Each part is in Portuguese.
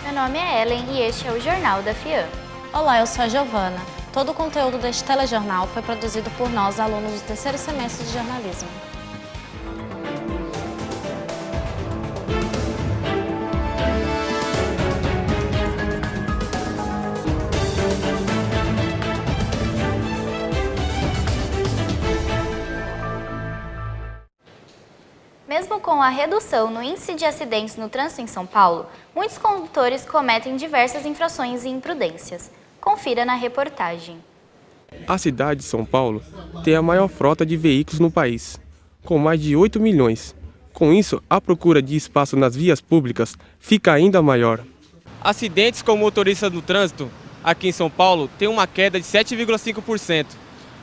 Meu nome é Ellen e este é o Jornal da FIAM. Olá, eu sou a Giovana. Todo o conteúdo deste telejornal foi produzido por nós, alunos do terceiro semestre de jornalismo. Mesmo com a redução no índice de acidentes no trânsito em São Paulo, muitos condutores cometem diversas infrações e imprudências. Confira na reportagem. A cidade de São Paulo tem a maior frota de veículos no país, com mais de 8 milhões. Com isso, a procura de espaço nas vias públicas fica ainda maior. Acidentes com motoristas no trânsito aqui em São Paulo têm uma queda de 7,5%.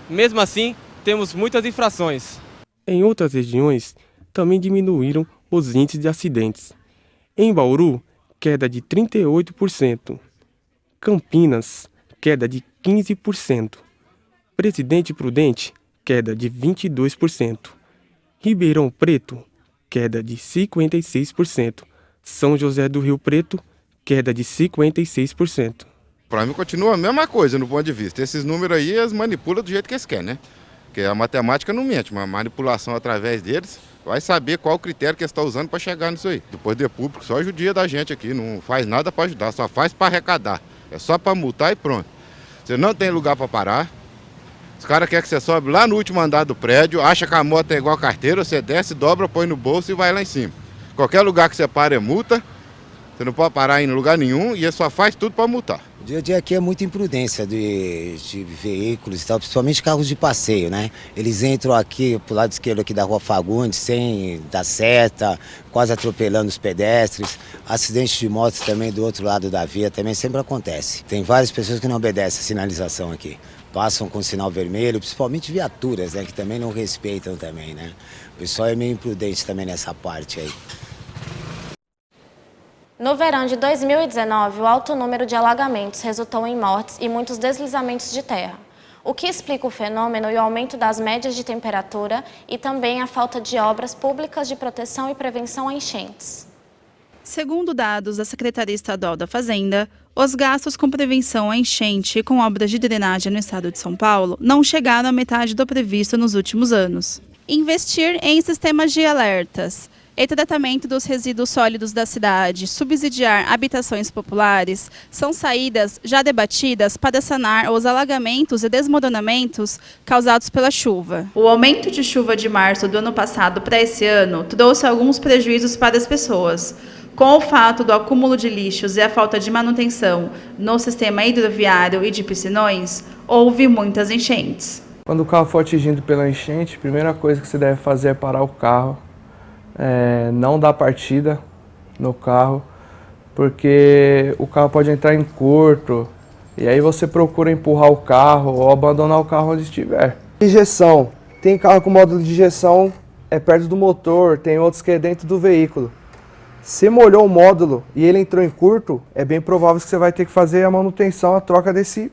Mesmo assim, temos muitas infrações. Em outras regiões, também diminuíram os índices de acidentes. Em Bauru, queda de 38%. Campinas, queda de 15%. Presidente Prudente, queda de 22%. Ribeirão Preto, queda de 56%. São José do Rio Preto, queda de 56%. Para mim continua a mesma coisa no ponto de vista. Esses números aí eles manipulam do jeito que eles querem, né? Porque a matemática não mente, mas a manipulação através deles vai saber qual o critério que eles estão usando para chegar nisso aí. O poder público só judia da gente aqui, não faz nada para ajudar, só faz para arrecadar. É só para multar e pronto. Você não tem lugar para parar. Os caras querem que você sobe lá no último andar do prédio, acha que a moto é igual a carteira, você desce, dobra, põe no bolso e vai lá em cima. Qualquer lugar que você para é multa, você não pode parar em lugar nenhum e ele só faz tudo para multar. O dia a dia aqui é muita imprudência de veículos e tal, principalmente carros de passeio, né? Eles entram aqui pro lado esquerdo aqui da Rua Fagundes, sem dar seta, quase atropelando os pedestres. Acidentes de motos também do outro lado da via também sempre acontece. Tem várias pessoas que não obedecem a sinalização aqui. Passam com sinal vermelho, principalmente viaturas, né? Que também não respeitam também, né? O pessoal é meio imprudente também nessa parte aí. No verão de 2019, o alto número de alagamentos resultou em mortes e muitos deslizamentos de terra. O que explica o fenômeno e o aumento das médias de temperatura e também a falta de obras públicas de proteção e prevenção a enchentes. Segundo dados da Secretaria Estadual da Fazenda, os gastos com prevenção à enchente e com obras de drenagem no estado de São Paulo não chegaram à metade do previsto nos últimos anos. Investir em sistemas de alertas e tratamento dos resíduos sólidos da cidade, subsidiar habitações populares, são saídas já debatidas para sanar os alagamentos e desmoronamentos causados pela chuva. O aumento de chuva de março do ano passado para esse ano trouxe alguns prejuízos para as pessoas. Com o fato do acúmulo de lixos e a falta de manutenção no sistema hidroviário e de piscinões, houve muitas enchentes. Quando o carro for atingido pela enchente, a primeira coisa que você deve fazer é parar o carro. Não dar partida no carro, porque o carro pode entrar em curto e aí você procura empurrar o carro ou abandonar o carro onde estiver. Injeção. Tem carro com módulo de injeção perto do motor, tem outros que é dentro do veículo. Se molhou o módulo e ele entrou em curto, é bem provável que você vai ter que fazer a manutenção, a troca desse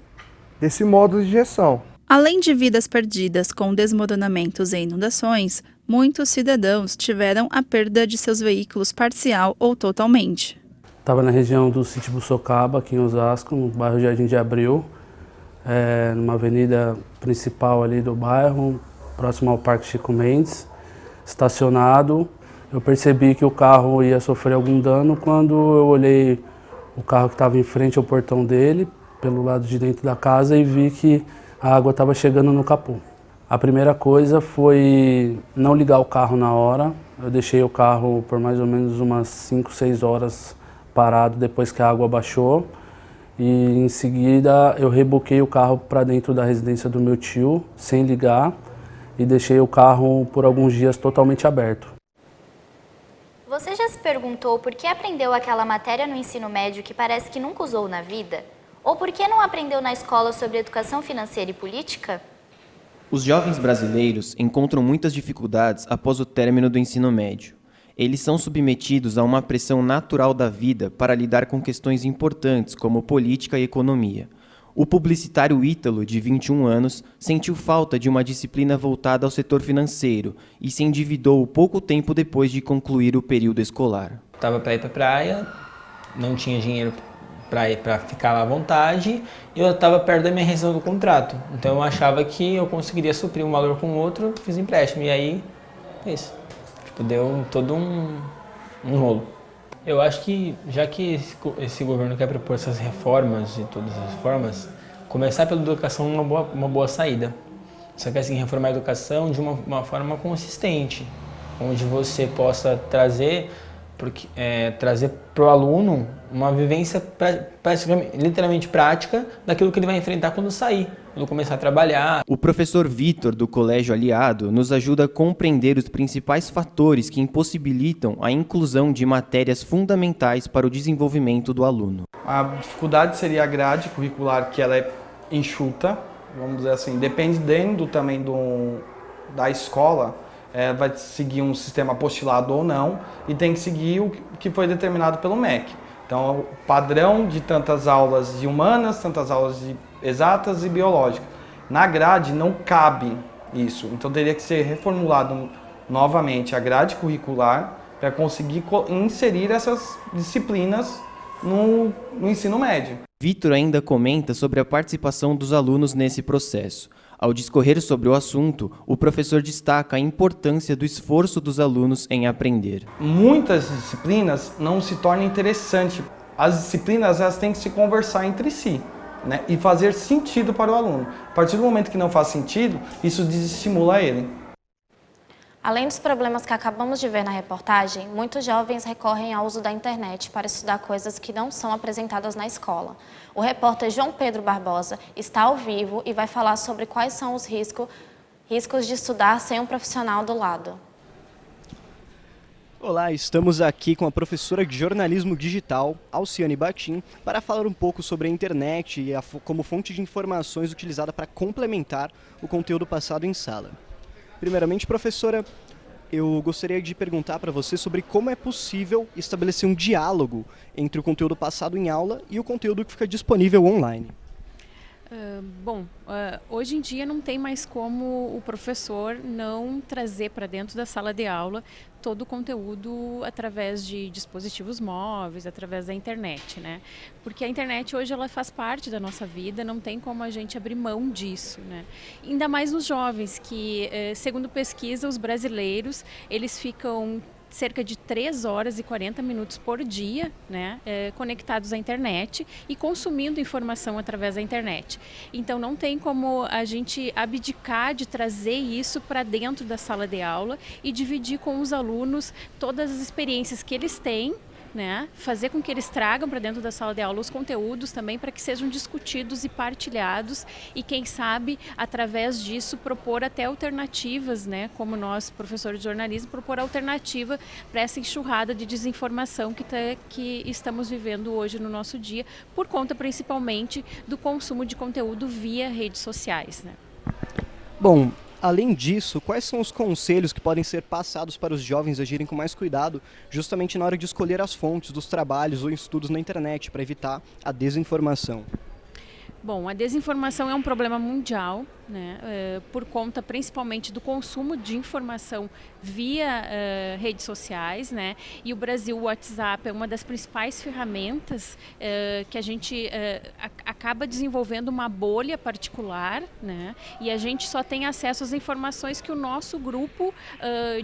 módulo de injeção. Além de vidas perdidas com desmoronamentos e inundações, muitos cidadãos tiveram a perda de seus veículos parcial ou totalmente. Estava na região do Sítio Buçocaba, aqui em Osasco, no bairro Jardim de Abril, numa avenida principal ali do bairro, próximo ao Parque Chico Mendes, estacionado. Eu percebi que o carro ia sofrer algum dano quando eu olhei o carro que estava em frente ao portão dele, pelo lado de dentro da casa, e vi que a água estava chegando no capô. A primeira coisa foi não ligar o carro na hora. Eu deixei o carro por mais ou menos umas 5, 6 horas parado depois que a água baixou. E em seguida eu reboquei o carro para dentro da residência do meu tio, sem ligar, e deixei o carro por alguns dias totalmente aberto. Você já se perguntou por que aprendeu aquela matéria no ensino médio que parece que nunca usou na vida? Ou por que não aprendeu na escola sobre educação financeira e política? Os jovens brasileiros encontram muitas dificuldades após o término do ensino médio. Eles são submetidos a uma pressão natural da vida para lidar com questões importantes como política e economia. O publicitário Ítalo, de 21 anos, sentiu falta de uma disciplina voltada ao setor financeiro e se endividou pouco tempo depois de concluir o período escolar. Estava para ir para a praia, não tinha dinheiro para ficar lá à vontade, e eu estava perto da minha rescisão do contrato. Então eu achava que eu conseguiria suprir um valor com o outro, fiz empréstimo, e aí é isso. Tipo, deu todo um rolo. Eu acho que, já que esse governo quer propor essas reformas e todas as reformas, começar pela educação é uma boa saída. Só que assim, reformar a educação de uma forma consistente, onde você possa trazer para o aluno uma vivência literalmente prática daquilo que ele vai enfrentar quando sair, quando começar a trabalhar. O professor Vitor, do Colégio Aliado, nos ajuda a compreender os principais fatores que impossibilitam a inclusão de matérias fundamentais para o desenvolvimento do aluno. A dificuldade seria a grade curricular, que ela é enxuta, vamos dizer assim, dependendo também da escola, vai seguir um sistema apostilado ou não, e tem que seguir o que foi determinado pelo MEC. Então, o padrão de tantas aulas de humanas, tantas aulas de exatas e biológicas. Na grade não cabe isso, então teria que ser reformulado novamente a grade curricular para conseguir inserir essas disciplinas no ensino médio. Vitor ainda comenta sobre a participação dos alunos nesse processo. Ao discorrer sobre o assunto, o professor destaca a importância do esforço dos alunos em aprender. Muitas disciplinas não se tornam interessantes. As disciplinas elas têm que se conversar entre si, né, e fazer sentido para o aluno. A partir do momento que não faz sentido, isso desestimula ele. Além dos problemas que acabamos de ver na reportagem, muitos jovens recorrem ao uso da internet para estudar coisas que não são apresentadas na escola. O repórter João Pedro Barbosa está ao vivo e vai falar sobre quais são os riscos de estudar sem um profissional do lado. Olá, estamos aqui com a professora de jornalismo digital, Alciane Batim, para falar um pouco sobre a internet e como fonte de informações utilizada para complementar o conteúdo passado em sala. Primeiramente, professora, eu gostaria de perguntar para você sobre como é possível estabelecer um diálogo entre o conteúdo passado em aula e o conteúdo que fica disponível online. Hoje em dia não tem mais como o professor não trazer para dentro da sala de aula todo o conteúdo através de dispositivos móveis, através da internet, né? Porque a internet hoje ela faz parte da nossa vida, não tem como a gente abrir mão disso, né? Ainda mais nos jovens, que segundo pesquisa, os brasileiros, eles ficam cerca de 3 horas e 40 minutos por dia, né, conectados à internet e consumindo informação através da internet. Então não tem como a gente abdicar de trazer isso para dentro da sala de aula e dividir com os alunos todas as experiências que eles têm, né, fazer com que eles tragam para dentro da sala de aula os conteúdos também para que sejam discutidos e partilhados e quem sabe através disso propor até alternativas, né, como nós professores de jornalismo, propor alternativa para essa enxurrada de desinformação que estamos vivendo hoje no nosso dia, por conta principalmente do consumo de conteúdo via redes sociais, né? Bom, além disso, quais são os conselhos que podem ser passados para os jovens agirem com mais cuidado, justamente na hora de escolher as fontes dos trabalhos ou estudos na internet, para evitar a desinformação? Bom, a desinformação é um problema mundial, né, por conta principalmente do consumo de informação via redes sociais, né, e o Brasil, o WhatsApp é uma das principais ferramentas que a gente acaba desenvolvendo uma bolha particular, né, e a gente só tem acesso às informações que o nosso grupo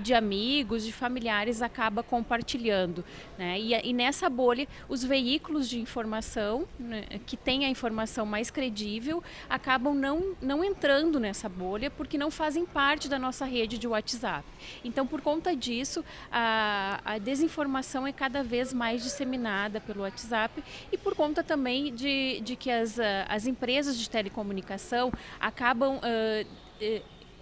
de amigos, de familiares acaba compartilhando, né, e nessa bolha os veículos de informação, né, que têm a informação mais credível acabam não entrando nessa bolha porque não fazem parte da nossa rede de WhatsApp. Então, por conta disso, a desinformação é cada vez mais disseminada pelo WhatsApp e por conta também de que as empresas de telecomunicação acabam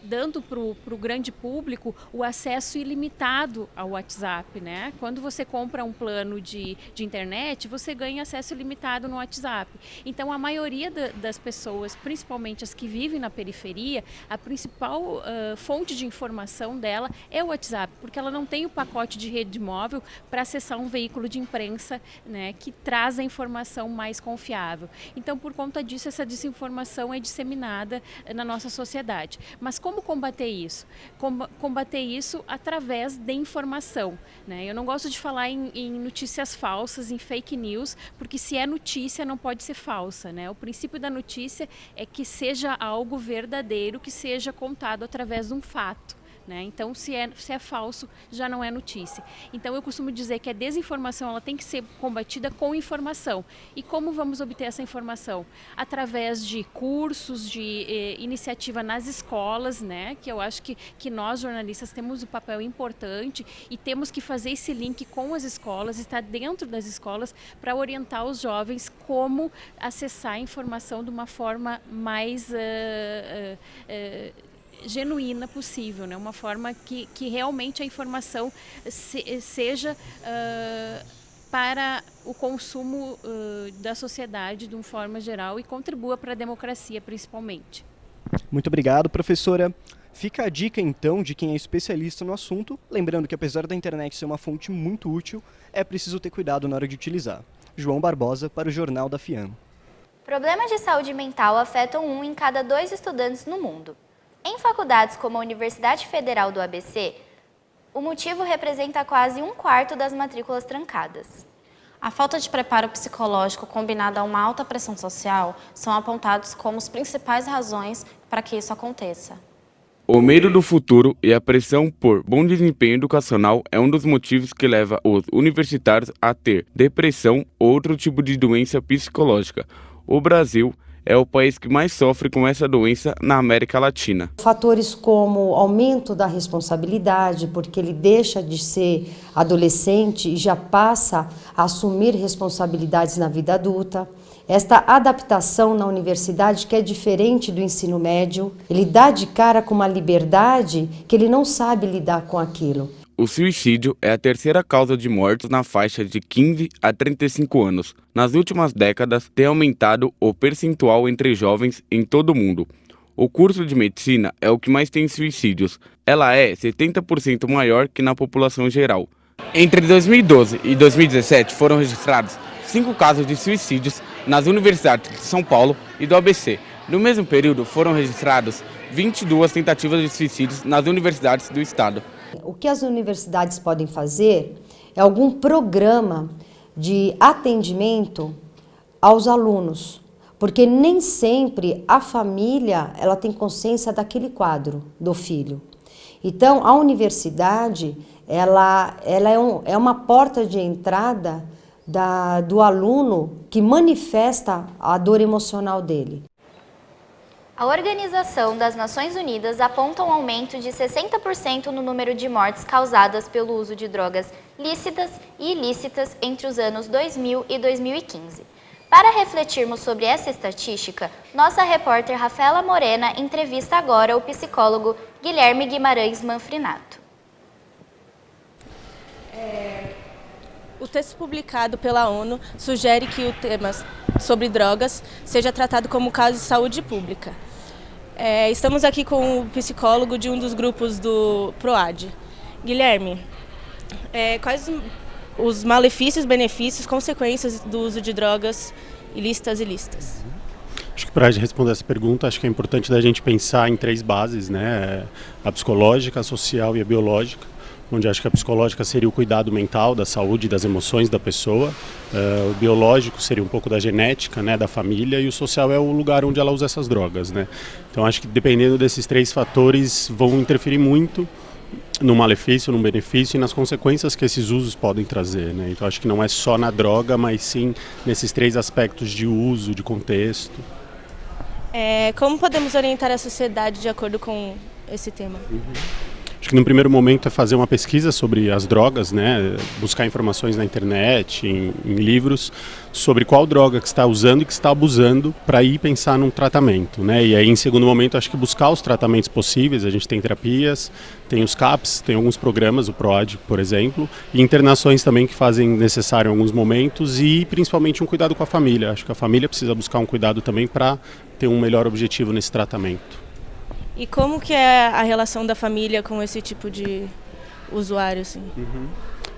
dando para o grande público o acesso ilimitado ao WhatsApp, né? Quando você compra um plano de internet, você ganha acesso ilimitado no WhatsApp. Então, a maioria das pessoas, principalmente as que vivem na periferia, a principal fonte de informação dela é o WhatsApp, porque ela não tem o pacote de rede móvel para acessar um veículo de imprensa, né, que traz a informação mais confiável. Então, por conta disso, essa desinformação é disseminada na nossa sociedade. Mas como combater isso? Combater isso através de informação, né? Eu não gosto de falar em notícias falsas, em fake news, porque se é notícia não pode ser falsa, né? O princípio da notícia é que seja algo verdadeiro, que seja contado através de um fato. Então, se é falso, já não é notícia. Então, eu costumo dizer que a desinformação ela tem que ser combatida com informação. E como vamos obter essa informação? Através de cursos, de iniciativa nas escolas, né? Que eu acho que nós, jornalistas, temos um papel importante e temos que fazer esse link com as escolas, estar dentro das escolas para orientar os jovens como acessar a informação de uma forma mais genuína possível, né? Uma forma que realmente a informação seja para o consumo da sociedade de uma forma geral e contribua para a democracia principalmente. Muito obrigado, professora. Fica a dica então de quem é especialista no assunto, lembrando que apesar da internet ser uma fonte muito útil, é preciso ter cuidado na hora de utilizar. João Barbosa para o Jornal da FIAM. Problemas de saúde mental afetam 1 em cada 2 estudantes no mundo. Em faculdades como a Universidade Federal do ABC, o motivo representa quase 1/4 das matrículas trancadas. A falta de preparo psicológico combinada a uma alta pressão social são apontados como as principais razões para que isso aconteça. O medo do futuro e a pressão por bom desempenho educacional é um dos motivos que leva os universitários a ter depressão ou outro tipo de doença psicológica. O Brasil é o país que mais sofre com essa doença na América Latina. Fatores como aumento da responsabilidade, porque ele deixa de ser adolescente e já passa a assumir responsabilidades na vida adulta. Esta adaptação na universidade, que é diferente do ensino médio, ele dá de cara com uma liberdade que ele não sabe lidar com aquilo. O suicídio é a terceira causa de mortes na faixa de 15 a 35 anos. Nas últimas décadas, tem aumentado o percentual entre jovens em todo o mundo. O curso de medicina é o que mais tem suicídios. Ela é 70% maior que na população geral. Entre 2012 e 2017 foram registrados 5 casos de suicídios nas universidades de São Paulo e do ABC. No mesmo período, foram registrados 22 tentativas de suicídios nas universidades do estado. O que as universidades podem fazer é algum programa de atendimento aos alunos, porque nem sempre a família ela tem consciência daquele quadro do filho. Então, a universidade ela é uma porta de entrada do aluno que manifesta a dor emocional dele. A Organização das Nações Unidas aponta um aumento de 60% no número de mortes causadas pelo uso de drogas lícitas e ilícitas entre os anos 2000 e 2015. Para refletirmos sobre essa estatística, nossa repórter Rafaela Morena entrevista agora o psicólogo Guilherme Guimarães Manfrinato. O texto publicado pela ONU sugere que o tema sobre drogas seja tratado como caso de saúde pública. Estamos aqui com o psicólogo de um dos grupos do PROAD. Guilherme, quais os malefícios, benefícios, consequências do uso de drogas ilícitas e ilícitas? Acho que para responder essa pergunta, acho que é importante da gente pensar em 3 bases, né? A psicológica, a social e a biológica, onde acho que a psicológica seria o cuidado mental, da saúde e das emoções da pessoa. O biológico seria um pouco da genética, né, da família, e o social é o lugar onde ela usa essas drogas, né? Então acho que dependendo desses 3 fatores vão interferir muito no malefício, no benefício e nas consequências que esses usos podem trazer, né? Então acho que não é só na droga, mas sim nesses 3 aspectos de uso, de contexto. Como podemos orientar a sociedade de acordo com esse tema? Acho que no primeiro momento é fazer uma pesquisa sobre as drogas, né? Buscar informações na internet, em livros, sobre qual droga que está usando e que está abusando para ir pensar num tratamento, né? E aí, em segundo momento, acho que buscar os tratamentos possíveis. A gente tem terapias, tem os CAPs, tem alguns programas, o PROAD, por exemplo, e internações também que fazem necessário em alguns momentos e principalmente um cuidado com a família. Acho que a família precisa buscar um cuidado também para ter um melhor objetivo nesse tratamento. E como que é a relação da família com esse tipo de usuário, assim?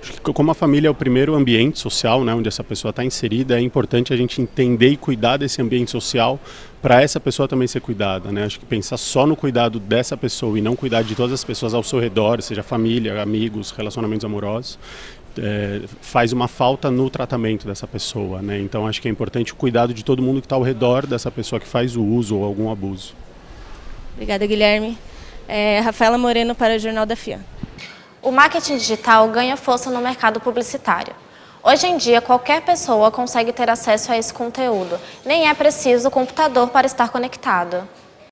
Acho que como a família é o primeiro ambiente social, né, onde essa pessoa está inserida, é importante a gente entender e cuidar desse ambiente social para essa pessoa também ser cuidada, né? Acho que pensar só no cuidado dessa pessoa e não cuidar de todas as pessoas ao seu redor, seja família, amigos, relacionamentos amorosos, faz uma falta no tratamento dessa pessoa, né? Então acho que é importante o cuidado de todo mundo que está ao redor dessa pessoa que faz o uso ou algum abuso. Obrigada, Guilherme. Rafaela Moreno para o Jornal da FIAN. O marketing digital ganha força no mercado publicitário. Hoje em dia, qualquer pessoa consegue ter acesso a esse conteúdo. Nem é preciso computador para estar conectado.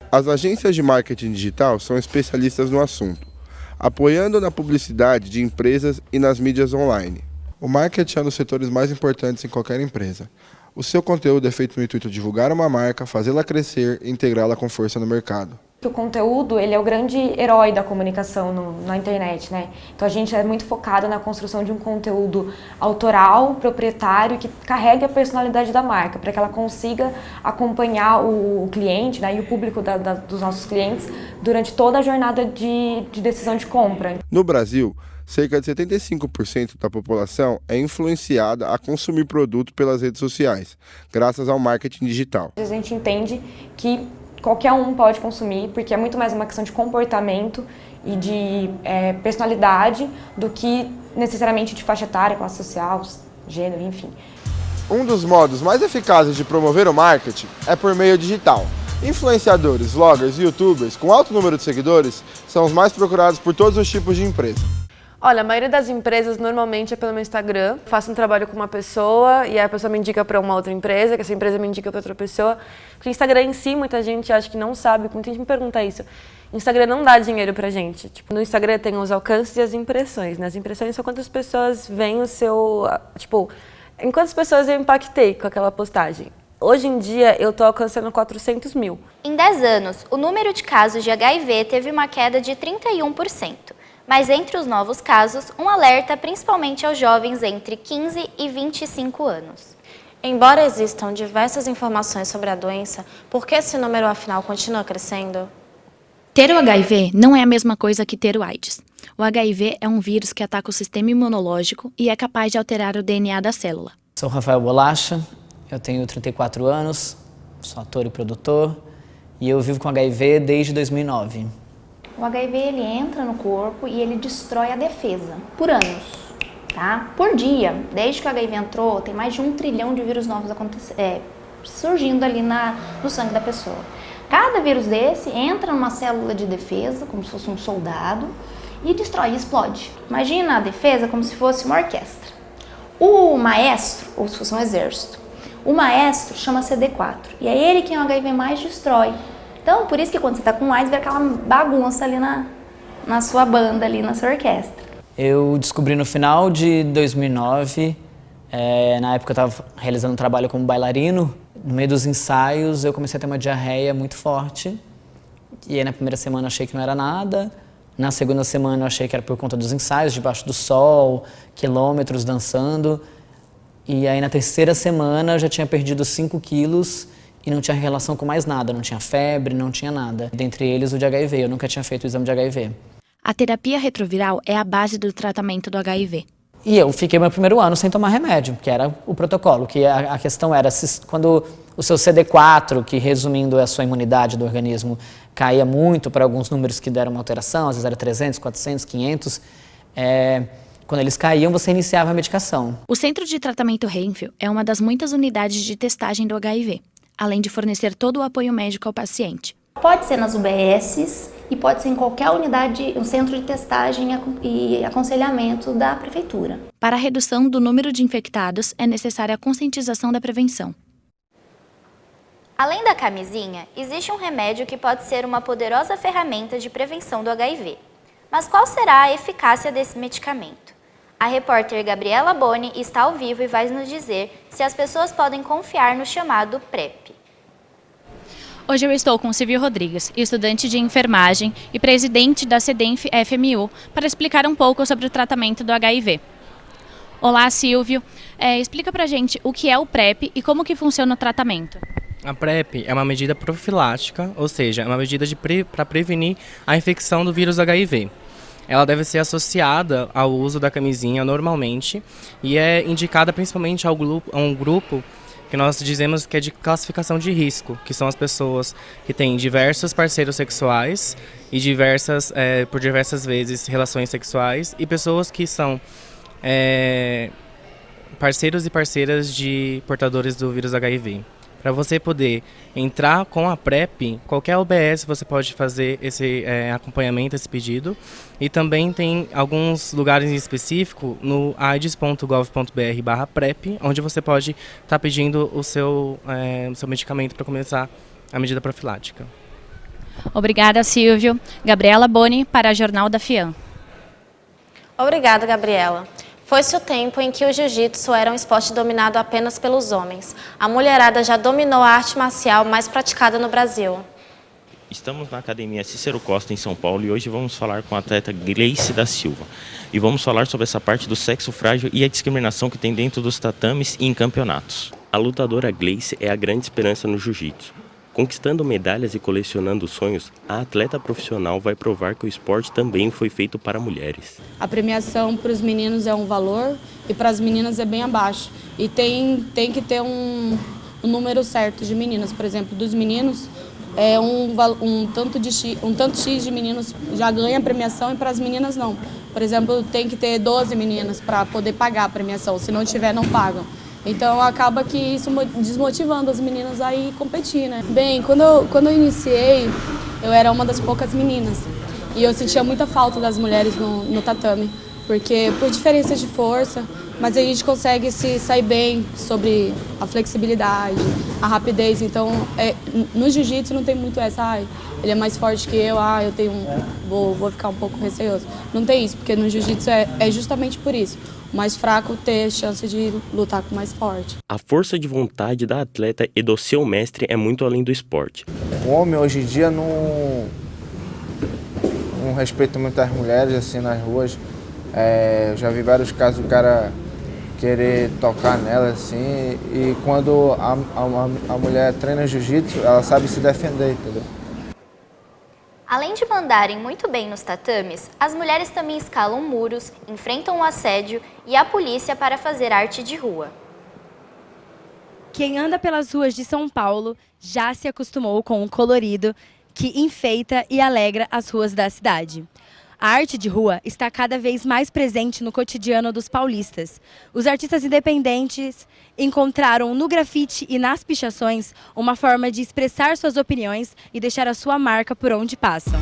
As agências de marketing digital são especialistas no assunto, apoiando na publicidade de empresas e nas mídias online. O marketing é um dos setores mais importantes em qualquer empresa. O seu conteúdo é feito no intuito de divulgar uma marca, fazê-la crescer e integrá-la com força no mercado. O conteúdo, ele é o grande herói da comunicação na internet, né? Então a gente é muito focado na construção de um conteúdo autoral, proprietário, que carregue a personalidade da marca, para que ela consiga acompanhar o cliente, né, e o público dos nossos clientes durante toda a jornada de decisão de compra. No Brasil, cerca de 75% da população é influenciada a consumir produto pelas redes sociais, graças ao marketing digital. A gente entende que qualquer um pode consumir, porque é muito mais uma questão de comportamento e de personalidade do que necessariamente de faixa etária, classe social, gênero, enfim. Um dos modos mais eficazes de promover o marketing é por meio digital. Influenciadores, vloggers e youtubers com alto número de seguidores são os mais procurados por todos os tipos de empresa. Olha, a maioria das empresas normalmente é pelo meu Instagram. Faço um trabalho com uma pessoa e a pessoa me indica para uma outra empresa, que essa empresa me indica para outra pessoa. Porque o Instagram em si, muita gente acha que não sabe, muita gente me pergunta isso. O Instagram não dá dinheiro pra gente. Tipo, no Instagram tem os alcances e as impressões, né? As impressões são quantas pessoas veem o seu... Tipo, em quantas pessoas eu impactei com aquela postagem. Hoje em dia, eu tô alcançando 400 mil. Em 10 anos, o número de casos de HIV teve uma queda de 31%. Mas entre os novos casos, um alerta principalmente aos jovens entre 15 e 25 anos. Embora existam diversas informações sobre a doença, por que esse número afinal continua crescendo? Ter o HIV não é a mesma coisa que ter o AIDS. O HIV é um vírus que ataca o sistema imunológico e é capaz de alterar o DNA da célula. Sou Rafael Bolacha, eu tenho 34 anos, sou ator e produtor e eu vivo com HIV desde 2009. O HIV ele entra no corpo e ele destrói a defesa por anos, tá? Por dia, desde que o HIV entrou, tem mais de 1 trilhão de vírus novos surgindo ali no sangue da pessoa. Cada vírus desse entra numa célula de defesa, como se fosse um soldado, e destrói, explode. Imagina a defesa como se fosse uma orquestra. O maestro, ou se fosse um exército, o maestro chama CD4 e é ele quem o HIV mais destrói. Então, por isso que quando você está com AIDS, vê aquela bagunça ali na sua banda, ali na sua orquestra. Eu descobri no final de 2009, na época eu estava realizando um trabalho como bailarino. No meio dos ensaios, eu comecei a ter uma diarreia muito forte. E aí, na primeira semana, eu achei que não era nada. Na segunda semana, eu achei que era por conta dos ensaios, debaixo do sol, quilômetros dançando. E aí, na terceira semana, eu já tinha perdido 5 quilos. E não tinha relação com mais nada, não tinha febre, não tinha nada. Dentre eles, o de HIV. Eu nunca tinha feito o exame de HIV. A terapia retroviral é a base do tratamento do HIV. E eu fiquei meu primeiro ano sem tomar remédio, que era o protocolo. Que a questão era, quando o seu CD4, que resumindo é a sua imunidade do organismo, caía muito para alguns números que deram uma alteração, às vezes era 300, 400, 500, quando eles caíam, você iniciava a medicação. O Centro de Tratamento Renfrew é uma das muitas unidades de testagem do HIV, além de fornecer todo o apoio médico ao paciente. Pode ser nas UBSs e pode ser em qualquer unidade, um centro de testagem e aconselhamento da prefeitura. Para a redução do número de infectados, é necessária a conscientização da prevenção. Além da camisinha, existe um remédio que pode ser uma poderosa ferramenta de prevenção do HIV. Mas qual será a eficácia desse medicamento? A repórter Gabriela Boni está ao vivo e vai nos dizer se as pessoas podem confiar no chamado PrEP. Hoje eu estou com Silvio Rodrigues, estudante de enfermagem e presidente da CEDENF-FMU, para explicar um pouco sobre o tratamento do HIV. Olá, Silvio. Explica pra gente o que é o PrEP e como que funciona o tratamento. A PrEP é uma medida profilática, ou seja, é uma medida para prevenir a infecção do vírus HIV. ela deve ser associada ao uso da camisinha normalmente e é indicada principalmente a um grupo que nós dizemos que é de classificação de risco, que são as pessoas que têm diversos parceiros sexuais e por diversas vezes relações sexuais, e pessoas que são parceiros e parceiras de portadores do vírus HIV. Para você poder entrar com a PrEP, qualquer UBS você pode fazer esse acompanhamento, esse pedido. E também tem alguns lugares em específico no aids.gov.br/PrEP, onde você pode estar pedindo o seu medicamento para começar a medida profilática. Obrigada, Silvio. Gabriela Boni, para o Jornal da FIAM. Obrigada, Gabriela. Foi-se o tempo em que o jiu-jitsu era um esporte dominado apenas pelos homens. A mulherada já dominou a arte marcial mais praticada no Brasil. Estamos na Academia Cícero Costa, em São Paulo, e hoje vamos falar com a atleta Gleice da Silva. E vamos falar sobre essa parte do sexo frágil e a discriminação que tem dentro dos tatames e em campeonatos. A lutadora Gleice é a grande esperança no jiu-jitsu. Conquistando medalhas e colecionando sonhos, a atleta profissional vai provar que o esporte também foi feito para mulheres. A premiação para os meninos é um valor e para as meninas é bem abaixo. E tem que ter um número certo de meninas. Por exemplo, dos meninos, um tanto X de meninos já ganha a premiação e para as meninas não. Por exemplo, tem que ter 12 meninas para poder pagar a premiação. Se não tiver, não pagam. Então acaba que isso desmotivando as meninas a ir competir, né? Bem, quando eu iniciei, eu era uma das poucas meninas. E eu sentia muita falta das mulheres no tatame, porque por diferença de força, mas a gente consegue se sair bem sobre a flexibilidade, a rapidez. Então, no jiu-jitsu não tem muito essa, ele é mais forte que eu, vou ficar um pouco receoso. Não tem isso, porque no jiu-jitsu é justamente por isso. O mais fraco ter chance de lutar com o mais forte. A força de vontade da atleta e do seu mestre é muito além do esporte. O homem hoje em dia não respeita muito as mulheres assim nas ruas. Eu já vi vários casos do cara querer tocar nela assim, e quando a mulher treina jiu-jitsu, ela sabe se defender, entendeu? Além de mandarem muito bem nos tatames, as mulheres também escalam muros, enfrentam o assédio e a polícia para fazer arte de rua. Quem anda pelas ruas de São Paulo já se acostumou com o colorido que enfeita e alegra as ruas da cidade. A arte de rua está cada vez mais presente no cotidiano dos paulistas. Os artistas independentes encontraram no grafite e nas pichações uma forma de expressar suas opiniões e deixar a sua marca por onde passam.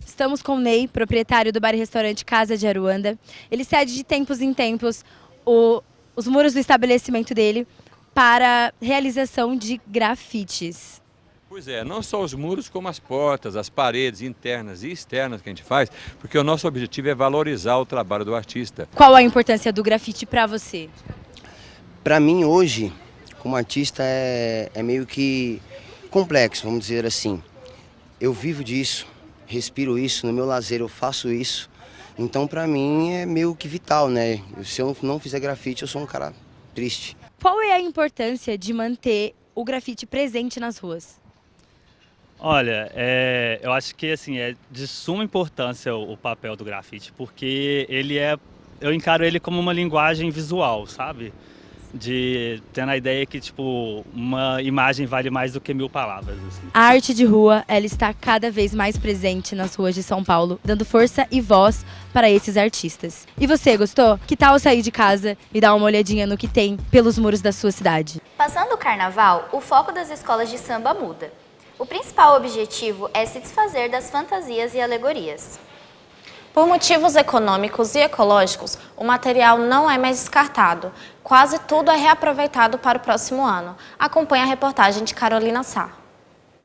Estamos com o Ney, proprietário do bar e restaurante Casa de Aruanda. Ele cede de tempos em tempos os muros do estabelecimento dele para realização de grafites. Pois é, não só os muros, como as portas, as paredes internas e externas que a gente faz, porque o nosso objetivo é valorizar o trabalho do artista. Qual a importância do grafite para você? Para mim, hoje, como artista, é meio que complexo, vamos dizer assim. Eu vivo disso, respiro isso, no meu lazer eu faço isso. Então, para mim, é meio que vital, né? Se eu não fizer grafite, eu sou um cara triste. Qual é a importância de manter o grafite presente nas ruas? Olha, eu acho que assim, é de suma importância o papel do grafite, porque eu encaro ele como uma linguagem visual, sabe? Tendo a ideia que tipo, uma imagem vale mais do que 1000 palavras. Assim. A arte de rua, ela está cada vez mais presente nas ruas de São Paulo, dando força e voz para esses artistas. E você, gostou? Que tal sair de casa e dar uma olhadinha no que tem pelos muros da sua cidade? Passando o carnaval, o foco das escolas de samba muda. O principal objetivo é se desfazer das fantasias e alegorias. Por motivos econômicos e ecológicos, o material não é mais descartado. Quase tudo é reaproveitado para o próximo ano. Acompanhe a reportagem de Carolina Sá.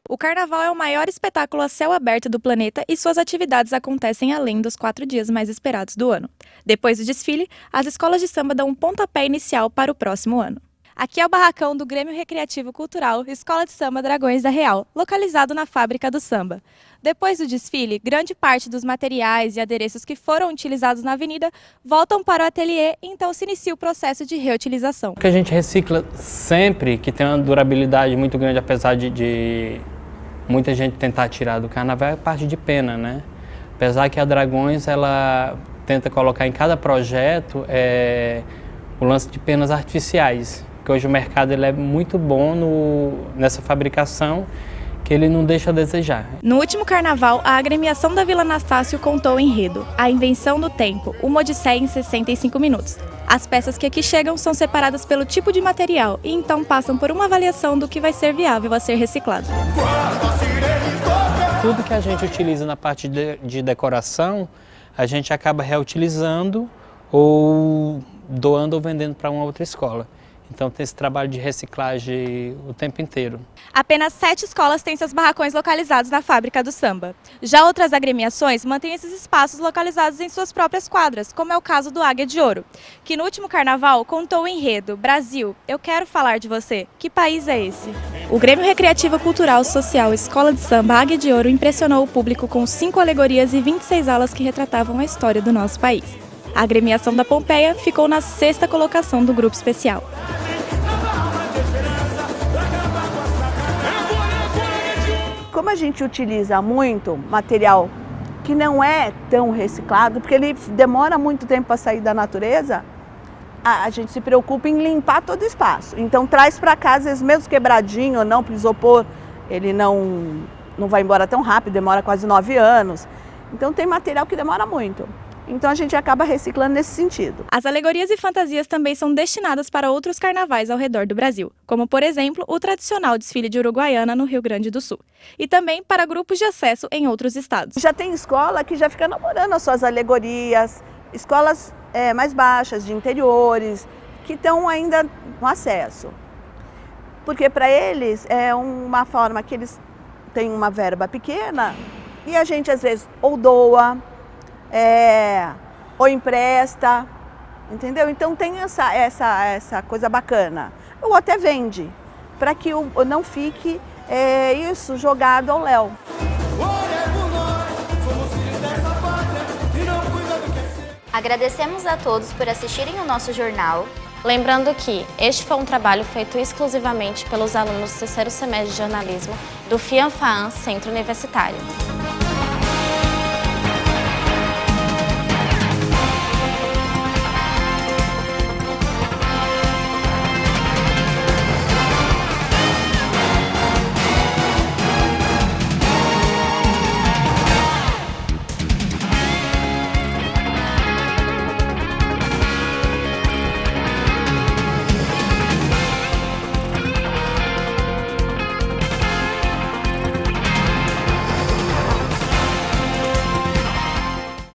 O Carnaval é o maior espetáculo a céu aberto do planeta e suas atividades acontecem além dos 4 dias mais esperados do ano. Depois do desfile, as escolas de samba dão um pontapé inicial para o próximo ano. Aqui é o barracão do Grêmio Recreativo Cultural Escola de Samba Dragões da Real, localizado na Fábrica do Samba. Depois do desfile, grande parte dos materiais e adereços que foram utilizados na avenida voltam para o ateliê e então se inicia o processo de reutilização. O que a gente recicla sempre, que tem uma durabilidade muito grande, apesar de muita gente tentar tirar do carnaval, é a parte de pena, né? Apesar que a Dragões ela tenta colocar em cada projeto o lance de penas artificiais, que hoje o mercado ele é muito bom nessa fabricação, que ele não deixa a desejar. No último carnaval, a agremiação da Vila Anastácio contou o enredo, A Invenção do Tempo, uma odisseia em 65 minutos. As peças que aqui chegam são separadas pelo tipo de material e então passam por uma avaliação do que vai ser viável a ser reciclado. Tudo que a gente utiliza na parte de decoração, a gente acaba reutilizando ou doando ou vendendo para uma outra escola. Então tem esse trabalho de reciclagem o tempo inteiro. Apenas 7 escolas têm seus barracões localizados na fábrica do samba. Já outras agremiações mantêm esses espaços localizados em suas próprias quadras, como é o caso do Águia de Ouro, que no último carnaval contou o enredo Brasil, eu quero falar de você. Que país é esse? O Grêmio Recreativo Cultural Social Escola de Samba Águia de Ouro impressionou o público com 5 alegorias e 26 aulas que retratavam a história do nosso país. A agremiação da Pompeia ficou na 6ª colocação do grupo especial. Como a gente utiliza muito material que não é tão reciclado, porque ele demora muito tempo para sair da natureza, a gente se preocupa em limpar todo o espaço. Então traz para casa, às vezes mesmo quebradinho ou não, para o isopor, ele não vai embora tão rápido, demora quase 9 anos. Então tem material que demora muito. Então a gente acaba reciclando nesse sentido. As alegorias e fantasias também são destinadas para outros carnavais ao redor do Brasil, como por exemplo o tradicional desfile de Uruguaiana no Rio Grande do Sul, e também para grupos de acesso em outros estados. Já tem escola que já fica namorando as suas alegorias, escolas mais baixas, de interiores, que estão ainda no acesso. Porque para eles é uma forma que eles têm uma verba pequena e a gente às vezes ou doa, ou empresta, entendeu? Então tem essa coisa bacana. Ou até vende, para que não fique isso jogado ao léu. Agradecemos a todos por assistirem o nosso jornal. Lembrando que este foi um trabalho feito exclusivamente pelos alunos do 3º semestre de jornalismo do FIANFAAN Centro Universitário.